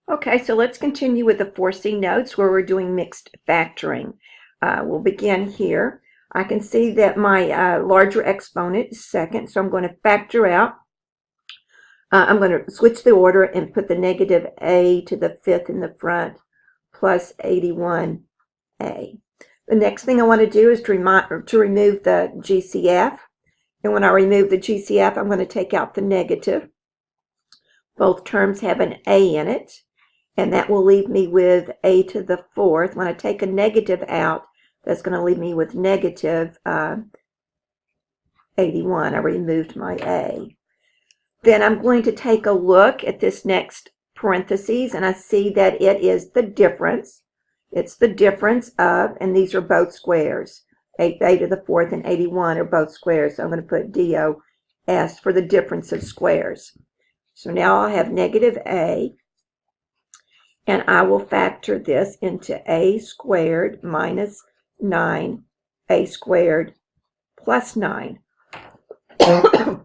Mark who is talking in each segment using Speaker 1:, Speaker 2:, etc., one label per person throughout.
Speaker 1: Okay, so let's continue with the 4C notes where we're doing mixed factoring. We'll begin here. I can see that my larger exponent is second, so I'm going to factor out. I'm going to switch the order and put the negative a to the fifth in the front plus 81a. The next thing I want to do is to remove the GCF. And when I remove the GCF, I'm going to take out the negative. Both terms have an a in it. And that will leave me with a to the fourth. When I take a negative out, that's going to leave me with negative 81. I removed my a. Then I'm going to take a look at this next parentheses, and I see that it is the difference. It's the difference of, and these are both squares. A to the fourth and 81 are both squares, so I'm going to put DOS for the difference of squares. So now I'll have negative a. And I will factor this into a squared minus 9, a squared plus 9. And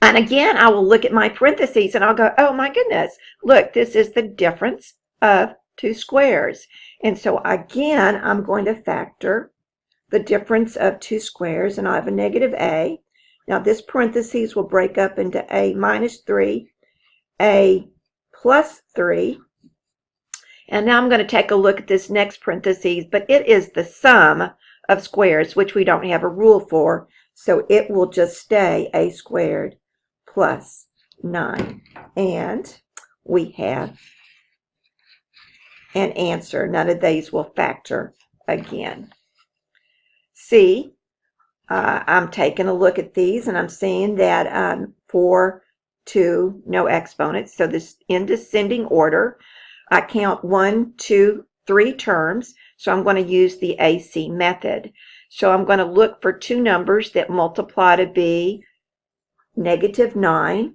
Speaker 1: again, I will look at my parentheses and I'll go, oh my goodness, look, this is the difference of two squares. And so again, I'm going to factor the difference of two squares, and I have a negative a. Now this parentheses will break up into a minus 3, a plus 3. And now I'm going to take a look at this next parentheses, but it is the sum of squares, which we don't have a rule for, so it will just stay a squared plus 9. And we have an answer. None of these will factor again. C, I'm taking a look at these, and I'm seeing that 4, 2, no exponents, so this in descending order. I count 1, 2, 3 terms, so I'm going to use the AC method. So I'm going to look for two numbers that multiply to be negative 9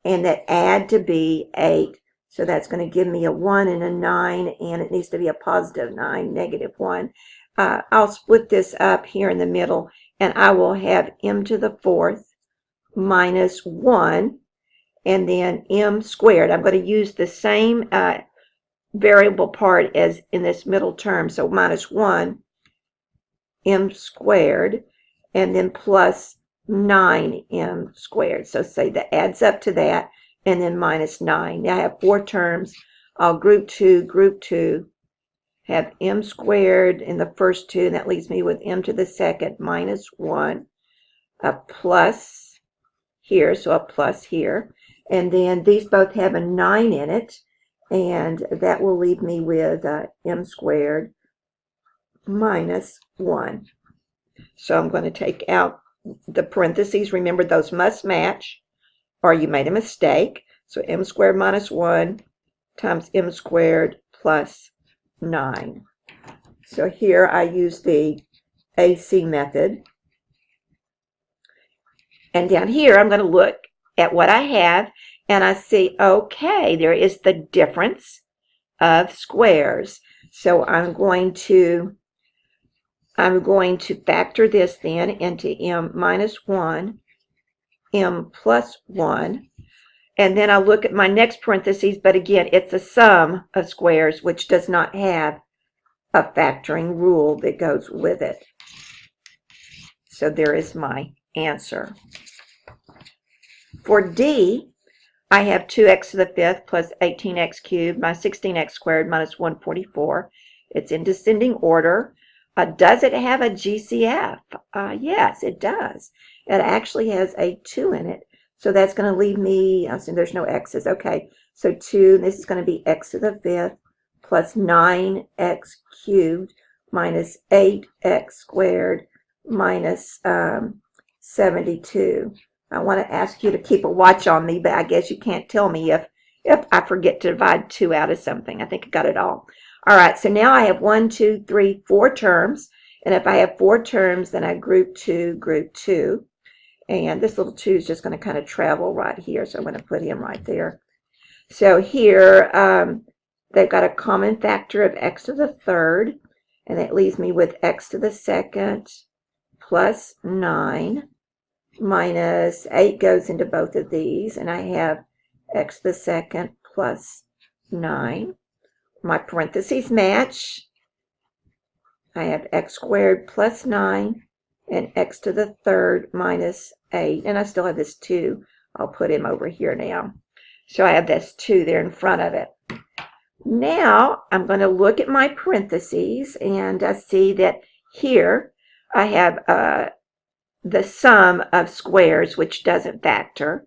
Speaker 1: and that add to be 8. So that's going to give me a 1 and a 9, and it needs to be a positive 9, negative 1. I'll split this up here in the middle, and I will have m to the fourth minus 1. And then m squared. I'm going to use the same variable part as in this middle term. So minus 1, m squared, and then plus 9m squared. So say that adds up to that, and then minus 9. Now I have 4 terms. I'll group 2, have m squared in the first 2, and that leaves me with m to the second minus 1, a plus here, so a plus here. And then these both have a 9 in it, and that will leave me with m squared minus 1. So I'm going to take out the parentheses. Remember, those must match, or you made a mistake. So m squared minus 1 times m squared plus 9. So here I use the AC method. And down here, I'm going to look at what I have, and I see, okay, there is the difference of squares. So I'm going to factor this then into m minus 1, m plus 1, and then I'll look at my next parentheses, but again, it's a sum of squares, which does not have a factoring rule that goes with it. So there is my answer. For D, I have 2x to the fifth plus 18x cubed minus 16x squared minus 144. It's in descending order. Does it have a GCF? Yes, it does. It actually has a 2 in it. So that's going to leave me, so there's no x's. Okay, so 2, this is going to be x to the fifth plus 9x cubed minus 8x squared minus 72. I want to ask you to keep a watch on me, but I guess you can't tell me if I forget to divide 2 out of something. I think I got it all. All right, so now I have 1, 2, 3, 4 terms. And if I have 4 terms, then I group 2. And this little 2 is just going to kind of travel right here. So I'm going to put him right there. So here, they've got a common factor of x to the third. And that leaves me with x to the second plus 9. Minus 8 goes into both of these, and I have x to the second plus 9. My parentheses match. I have x squared plus 9 and x to the third minus 8. And I still have this 2. I'll put him over here now. So I have this 2 there in front of it. Now I'm going to look at my parentheses, and I see that here I have the sum of squares, which doesn't factor.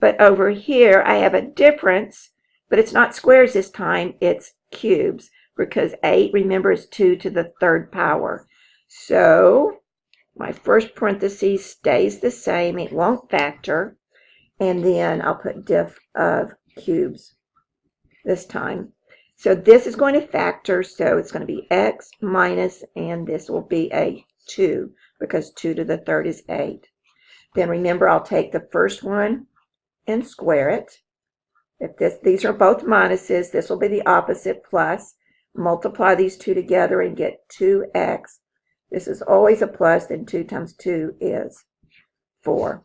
Speaker 1: But over here I have a difference, but it's not squares this time, it's cubes, because 8, remember, is 2 to the third power. So my first parenthesis stays the same, it won't factor, and then I'll put diff of cubes this time. So this is going to factor, so it's going to be x minus, and this will be a 2, because 2 to the third is 8. Then remember, I'll take the first one and square it. If these are both minuses, this will be the opposite, plus. Multiply these two together and get 2x. This is always a plus, and 2 times 2 is 4.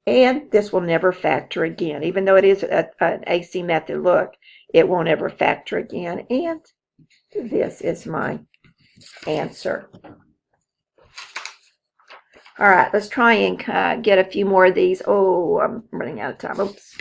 Speaker 1: And this will never factor again. Even though it is an AC method, look, it won't ever factor again. And this is my answer. All right, let's try and get a few more of these. Oh, I'm running out of time. Oops.